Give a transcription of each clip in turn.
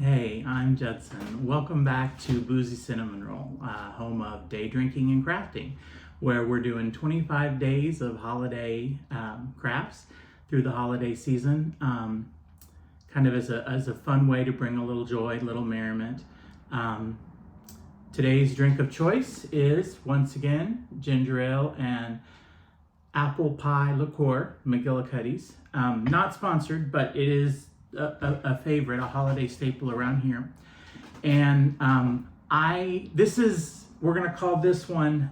Hey, I'm Judson. Welcome back to Boozy Cinnamon Roll, home of day drinking and crafting, where we're doing 25 days of holiday crafts through the holiday season, kind of as a fun way to bring a little joy, a little merriment. Today's drink of choice is, once again, ginger ale and apple pie liqueur, McGillicuddy's. Not sponsored, but it is a favorite, a holiday staple around here. And we're gonna call this one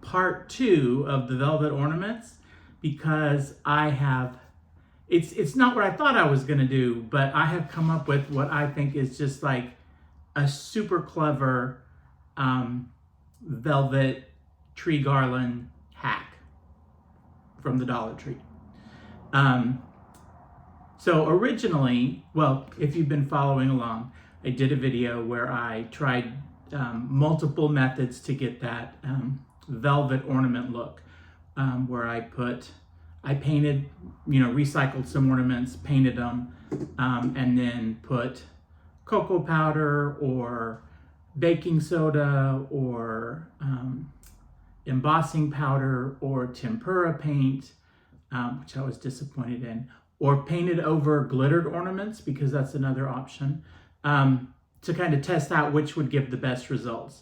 part 2 of the velvet ornaments, because it's not what I thought I was gonna do, but I have come up with what I think is just like a super clever velvet tree garland hack from the Dollar Tree. So originally, well, if you've been following along, I did a video where I tried multiple methods to get that velvet ornament look, where I painted, recycled some ornaments, painted them, and then put cocoa powder or baking soda or embossing powder or tempera paint, which I was disappointed in, or painted over glittered ornaments, because that's another option, to kind of test out which would give the best results.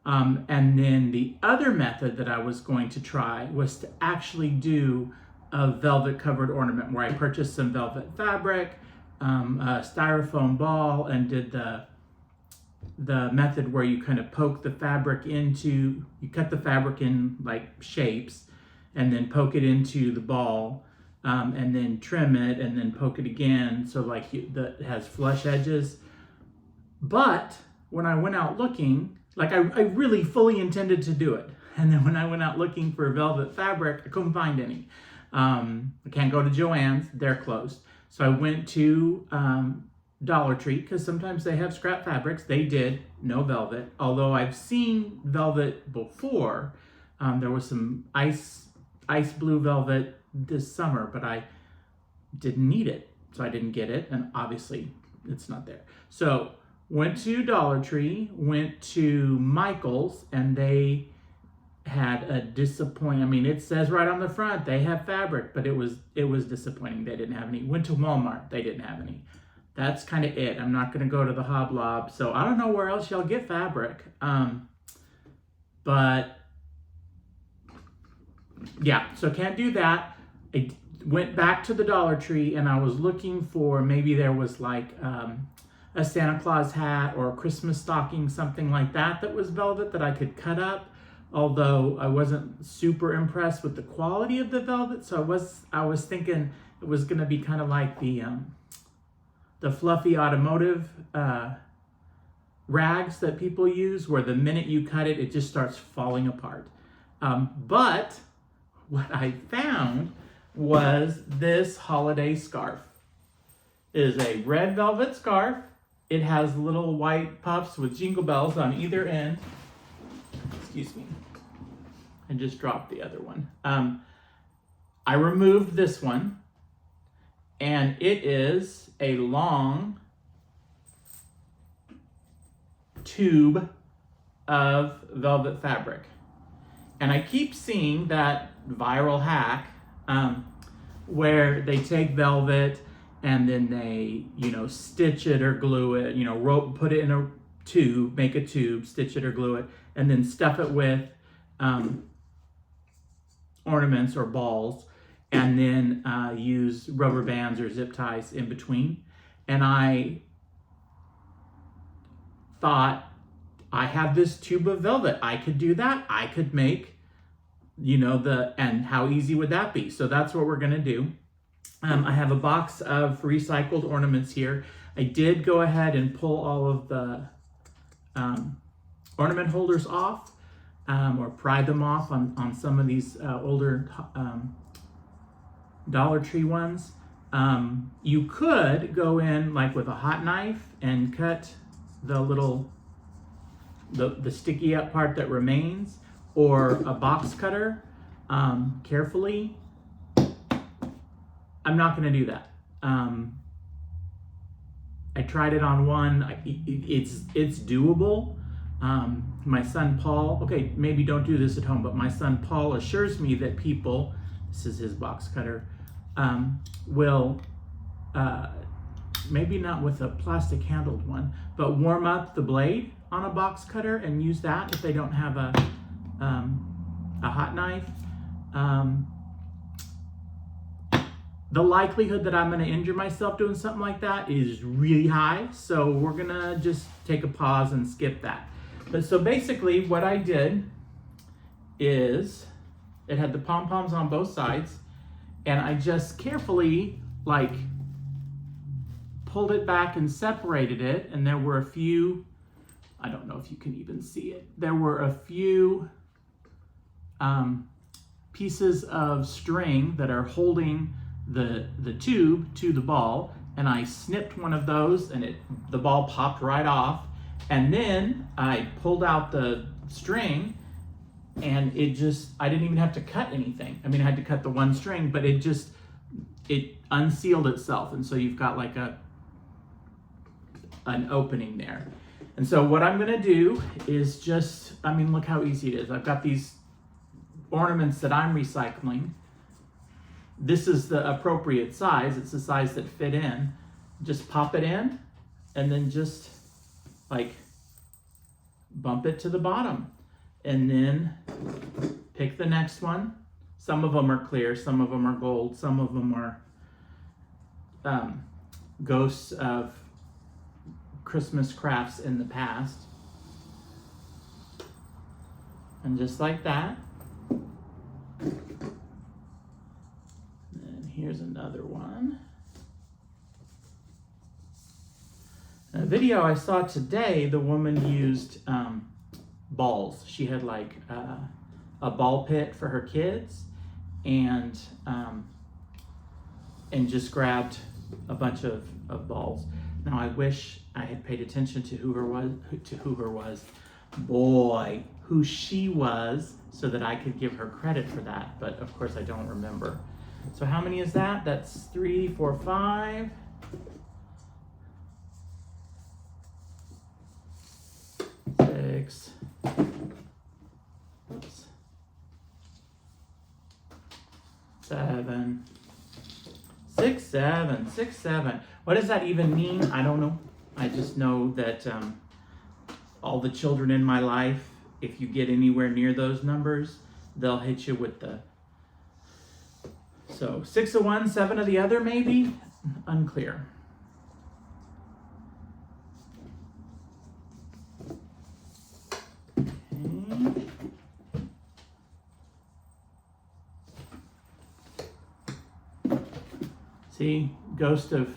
And then the other method that I was going to try was to actually do a velvet covered ornament, where I purchased some velvet fabric, a styrofoam ball, and did the method where you kind of poke the fabric you cut the fabric in like shapes, and then poke it into the ball, and then trim it, and then poke it again, so like it has flush edges. But when I went out looking, like I really fully intended to do it, and then when I went out looking for velvet fabric, I couldn't find any. I can't go to Joann's, they're closed. So I went to Dollar Tree, because sometimes they have scrap fabrics. They did, no velvet, although I've seen velvet before. There was some ice blue velvet this summer, but I didn't need it, so I didn't get it, and obviously it's not there. So went to Dollar Tree, went to Michael's, and they had a disappointing, I mean, it says right on the front they have fabric, but it was disappointing. They didn't have any. Went to Walmart, they didn't have any. That's kind of it. I'm not going to go to the Hoblob, so I don't know where else y'all get fabric. But yeah, so can't do that. I went back to the Dollar Tree, and I was looking for, maybe there was like a Santa Claus hat or a Christmas stocking, something like that was velvet that I could cut up, although I wasn't super impressed with the quality of the velvet. So I was thinking it was going to be kind of like the fluffy automotive rags that people use, where the minute you cut it, it just starts falling apart. But what I found was this holiday scarf. It is a red velvet scarf. It has little white puffs with jingle bells on either end. Excuse me. I just dropped the other one. I removed this one, and it is a long tube of velvet fabric. And I keep seeing that viral hack where they take velvet and then they, stitch it or glue it, put it in a tube, make a tube, stitch it or glue it, and then stuff it with ornaments or balls, and then use rubber bands or zip ties in between. And I thought, I have this tube of velvet, I could do that. I could make, and how easy would that be? So that's what we're gonna do. I have a box of recycled ornaments here. I did go ahead and pull all of the ornament holders off, or pry them off on some of these older Dollar Tree ones. You could go in like with a hot knife and cut the sticky up part that remains, or a box cutter carefully. I'm not going to do that. I tried it on one. It's doable. My son Paul, okay, maybe don't do this at home, but my son Paul assures me that people, this is his box cutter, will, maybe not with a plastic handled one, but warm up the blade on a box cutter and use that if they don't have a hot knife. The likelihood that I'm going to injure myself doing something like that is really high, so we're going to just take a pause and skip that. But so basically what I did is, it had the pom-poms on both sides, and I just carefully like pulled it back and separated it, and there were a few, I don't know if you can even see it, there were a few pieces of string that are holding the tube to the ball, and I snipped one of those and the ball popped right off, and then I pulled out the string and I didn't even have to cut anything. I mean, I had to cut the one string, but it unsealed itself, and so you've got like an opening there. And so what I'm gonna do is just, I mean, look how easy it is. I've got these ornaments that I'm recycling. This is the appropriate size. It's the size that fit in. Just pop it in and then just like bump it to the bottom. And then pick the next one. Some of them are clear, some of them are gold, some of them are ghosts of Christmas crafts in the past. And just like that. And here's another one. In a video I saw today, the woman used balls. She had like a ball pit for her kids, and just grabbed a bunch of balls. Now I wish I had paid attention to who she was, so that I could give her credit for that, but of course I don't remember. So how many is that? That's 3, 4, 5. 6. Oops. 7. 6, 7, 6, 7. What does that even mean? I don't know. I just know that all the children in my life, if you get anywhere near those numbers, they'll hit you with the... So 6 of one, 7 of the other, maybe? Unclear. Okay. See, Ghost of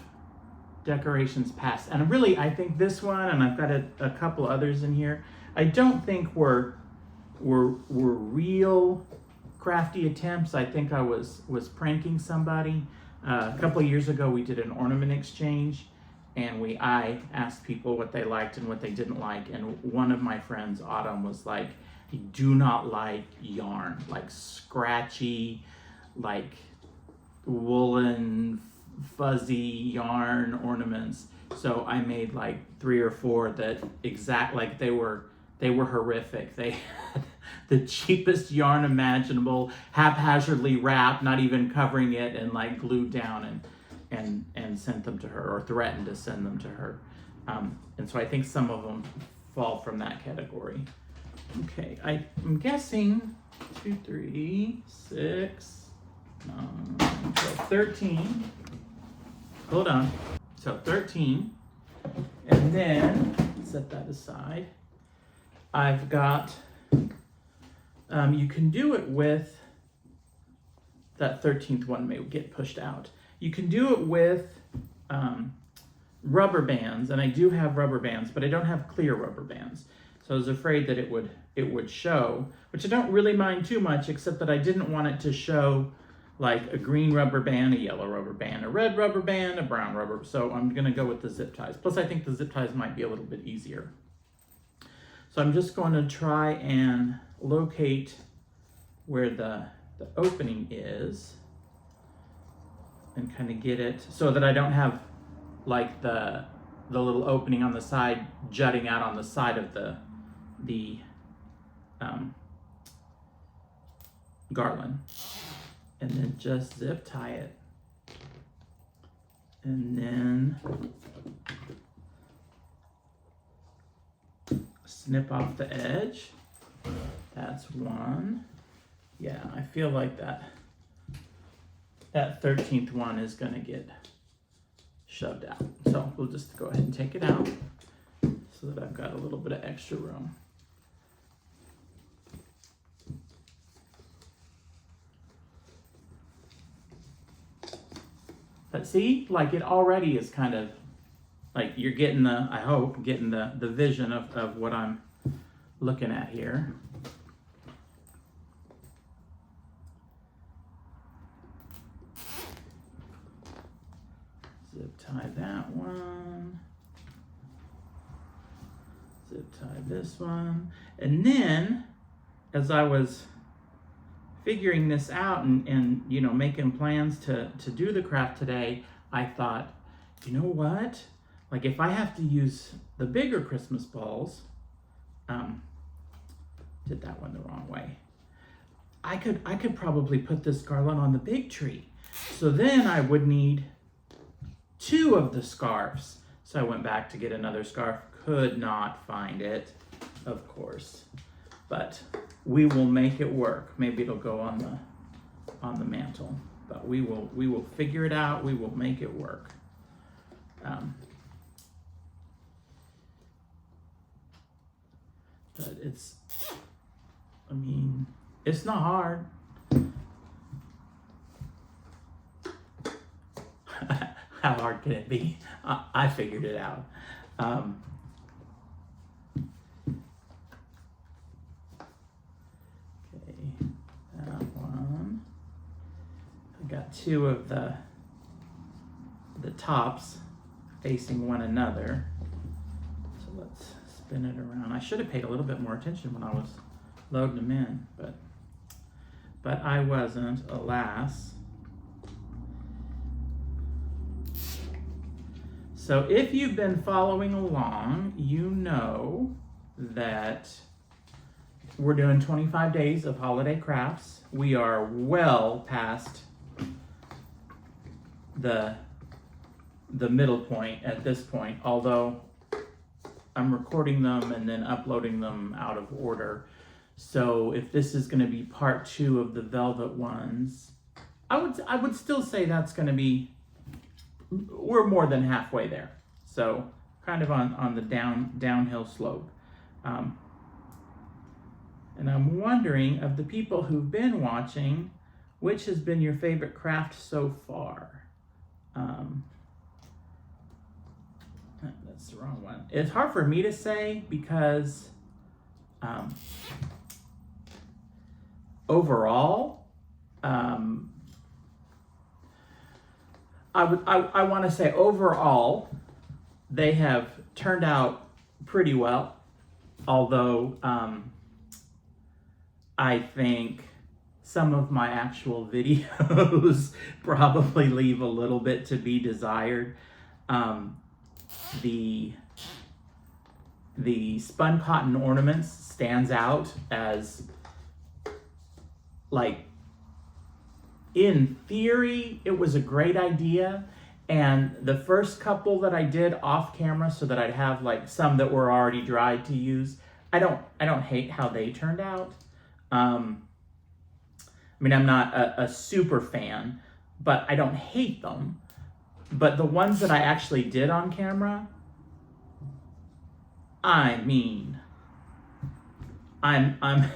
Decorations Past. And really, I think this one, and I've got a couple others in here, I don't think were real crafty attempts. I think I was pranking somebody. A couple of years ago, we did an ornament exchange, and I asked people what they liked and what they didn't like. And one of my friends, Autumn, was like, "I do not like yarn, like scratchy, like woolen, fuzzy yarn ornaments." So I made like 3 or 4 that like they were horrific. They had the cheapest yarn imaginable, haphazardly wrapped, not even covering it, and like glued down, and sent them to her, or threatened to send them to her. And so I think some of them fall from that category. Okay, I'm guessing 2, 3, 6, 9, 12, 13. Hold on. So 13. And then, set that aside. I've got, you can do it with, that 13th one may get pushed out. You can do it with rubber bands, and I do have rubber bands, but I don't have clear rubber bands. So I was afraid that it would show, which I don't really mind too much, except that I didn't want it to show like a green rubber band, a yellow rubber band, a red rubber band, a brown rubber. So I'm gonna go with the zip ties. Plus I think the zip ties might be a little bit easier. So I'm just going to try and locate where the opening is and kind of get it so that I don't have like the the little opening on the side jutting out on the side of the garland, and then just zip tie it, and then snip off the edge. That's one. Yeah, I feel like that 13th one is gonna get shoved out. So we'll just go ahead and take it out so that I've got a little bit of extra room. But see, like it already is kind of like you're getting the, I hope, getting the vision of what I'm looking at here. Zip tie that one. Zip tie this one. And then, as I was figuring this out and you know, making plans to do the craft today, I thought, you know what? Like if I have to use the bigger Christmas balls, did that one the wrong way. I could probably put this garland on the big tree. So then I would need 2 of the scarves. So I went back to get another scarf, could not find it, of course, but we will make it work. Maybe it'll go on the mantle, but we will figure it out. We will make it work. But it's, I mean, it's not hard. How hard can it be? I figured it out. Okay, that one. I got 2 of the tops facing one another. So let's spin it around. I should have paid a little bit more attention when I was loading them in, but I wasn't, alas. So if you've been following along, you know that we're doing 25 days of holiday crafts. We are well past the middle point at this point, although I'm recording them and then uploading them out of order. So if this is going to be part 2 of the velvet ones, I would still say that's going to be, we're more than halfway there. So kind of on the downhill slope. And I'm wondering, of the people who've been watching, which has been your favorite craft so far? That's the wrong one. It's hard for me to say because overall, I want to say overall, they have turned out pretty well. Although I think some of my actual videos probably leave a little bit to be desired. The spun cotton ornaments stands out as, like, in theory, it was a great idea. And the first couple that I did off camera so that I'd have like some that were already dried to use, I don't hate how they turned out. I mean, I'm not a super fan, but I don't hate them. But the ones that I actually did on camera, I mean, I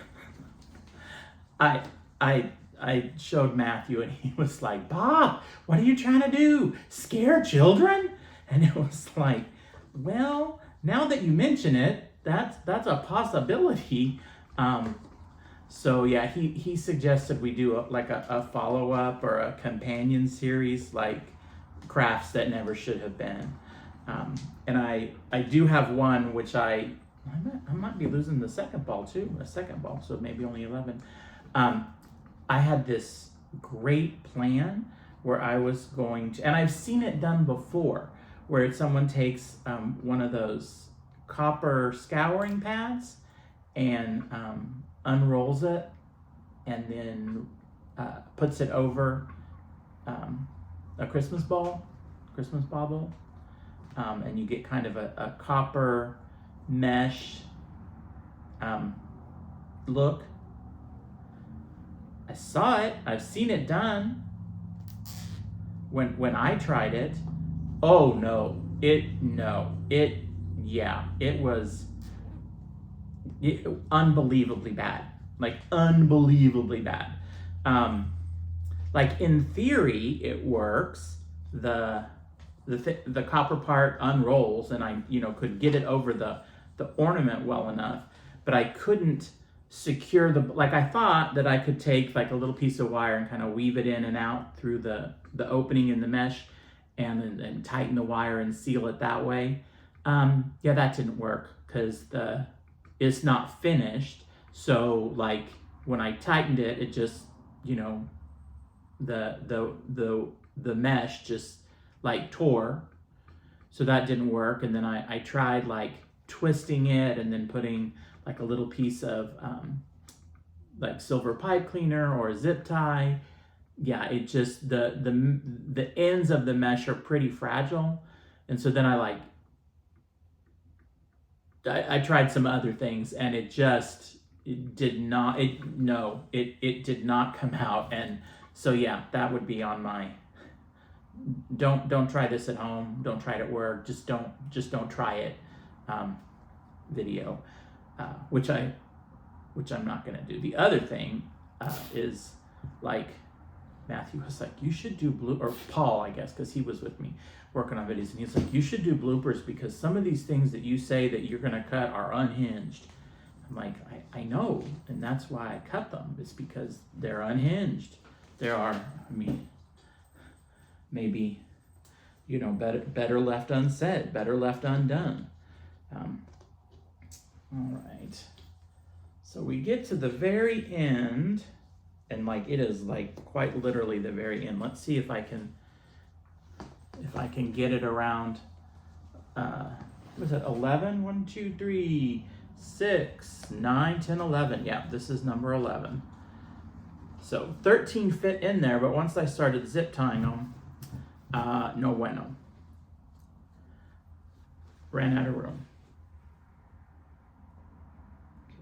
showed Matthew and he was like, "Bob, what are you trying to do? Scare children?" And it was like, well, now that you mention it, that's a possibility. So yeah, he suggested we do a follow-up or a companion series, like crafts that never should have been. And I do have one which I might be losing the second ball too, so maybe only 11. I had this great plan where I was going to, and I've seen it done before, where someone takes one of those copper scouring pads and unrolls it and then puts it over a Christmas bauble, and you get kind of a copper mesh look. I saw it. I've seen it done. When I tried it, oh no, it was unbelievably bad, like unbelievably bad. Like in theory, it works. The copper part unrolls, and I could get it over the ornament well enough, but I couldn't secure like I thought that I could take like a little piece of wire and kind of weave it in and out through the opening in the mesh and then tighten the wire and seal it that way. Yeah, that didn't work because it's not finished. So like when I tightened it, it just the mesh just like tore. So that didn't work. And then I tried like twisting it and then putting like a little piece of like silver pipe cleaner or a zip tie. Yeah, it just the ends of the mesh are pretty fragile. And so then I tried some other things, and it did not come out. And so yeah, that would be on my don't try this at home, don't try it at work, just don't try it video, which I'm not gonna do. The other thing is like Matthew was like, you should do or Paul, I guess, because he was with me working on videos, and he's like, you should do bloopers because some of these things that you say that you're gonna cut are unhinged. I'm like, I know, and that's why I cut them. It's because they're unhinged. There are, I mean, maybe, better left unsaid, better left undone. All right. So we get to the very end, and like it is like quite literally the very end. Let's see if I can get it around. Was it 11? 1, 2, 3, 6, 9, 10, 11. Yeah, this is number 11. So 13 fit in there, but once I started zip tying them, no bueno. Ran out of room.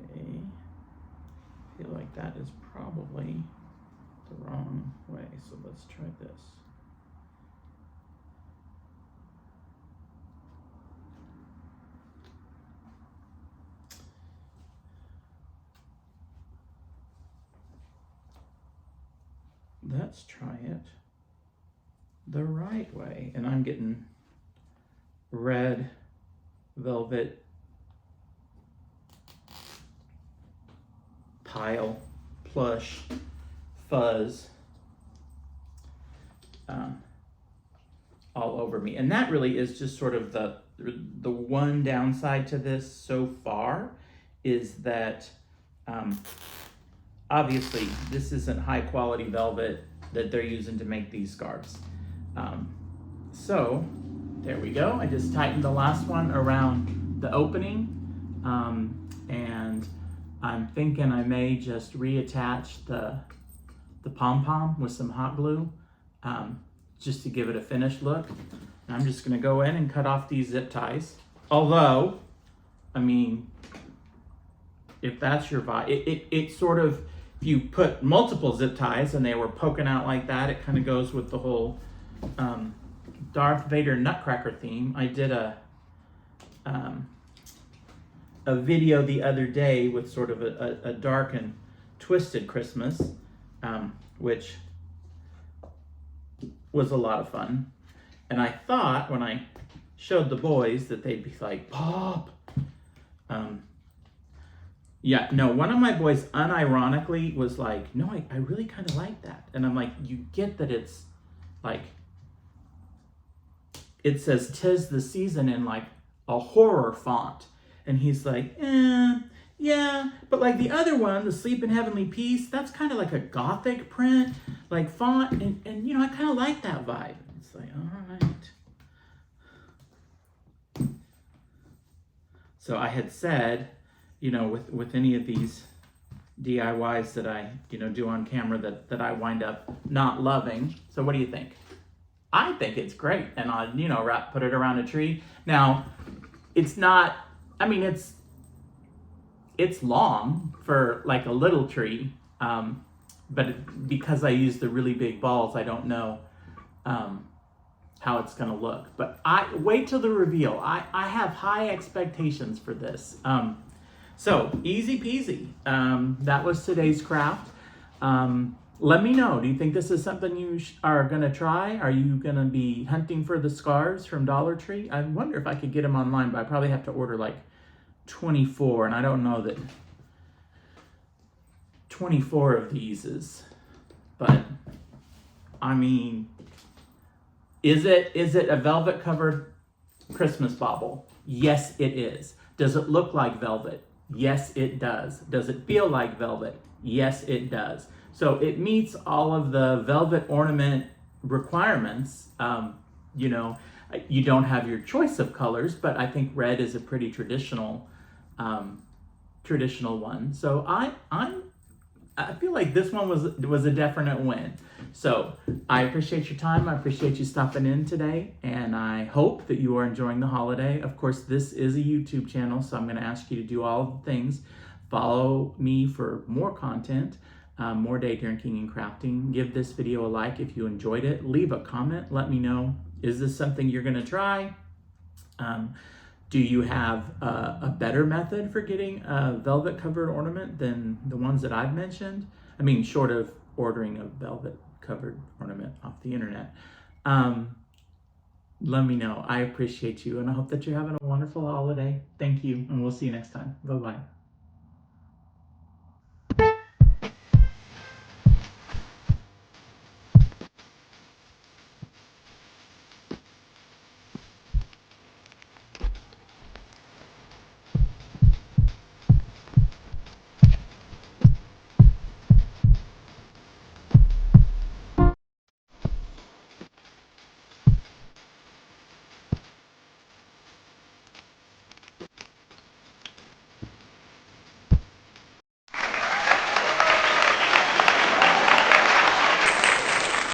Okay. I feel like that is probably the wrong way, so let's try this. Let's try it the right way. And I'm getting red velvet tile plush fuzz all over me. And that really is just sort of the one downside to this so far is that obviously this isn't high quality velvet that they're using to make these scarves. So there we go. I just tightened the last one around the opening, and I'm thinking I may just reattach the pom-pom with some hot glue, just to give it a finished look. And I'm just gonna go in and cut off these zip ties. Although, I mean, if that's your vibe, it sort of, if you put multiple zip ties and they were poking out like that, it kind of goes with the whole Darth Vader Nutcracker theme. I did a video the other day with sort of a dark and twisted Christmas, which was a lot of fun. And I thought when I showed the boys that they'd be like, Pop. Yeah, no, one of my boys unironically was like, no, I really kind of like that. And I'm like, you get that it's like, it says 'tis the season in like a horror font. And he's like, yeah, but like the other one, the Sleep in Heavenly Peace, that's kind of like a gothic print, like font. And I kind of like that vibe. It's like, all right. So I had said, you know, with any of these DIYs that I, you know, do on camera that I wind up not loving. So what do you think? I think it's great, and I, you know, put it around a tree. Now, it's not, I mean, it's long for like a little tree, but because I use the really big balls, I don't know how it's gonna look. But I wait till the reveal. I have high expectations for this. So easy peasy. That was today's craft. Let me know. Do you think this is something you are gonna try? Are you gonna be hunting for the scarves from Dollar Tree? I wonder if I could get them online, but I probably have to order like 24, and I don't know that 24 of these is, but I mean, is it a velvet covered Christmas bauble? Yes, it is. Does it look like velvet? Yes, it does. Does it feel like velvet? Yes, it does. So it meets all of the velvet ornament requirements. You know, you don't have your choice of colors, but I think red is a pretty traditional one. So I feel like this one was a definite win. So I appreciate your time. I appreciate you stopping in today, and I hope that you are enjoying the holiday. Of course, this is a YouTube channel, so I'm going to ask you to do all of the things. Follow me for more content, more day drinking and crafting. Give this video a like if you enjoyed it. Leave a comment. Let me know, is this something you're going to try? Do you have a better method for getting a velvet covered ornament than the ones that I've mentioned? I mean, short of ordering a velvet covered ornament off the internet. Let me know. I appreciate you, and I hope that you're having a wonderful holiday. Thank you, and we'll see you next time. Bye-bye.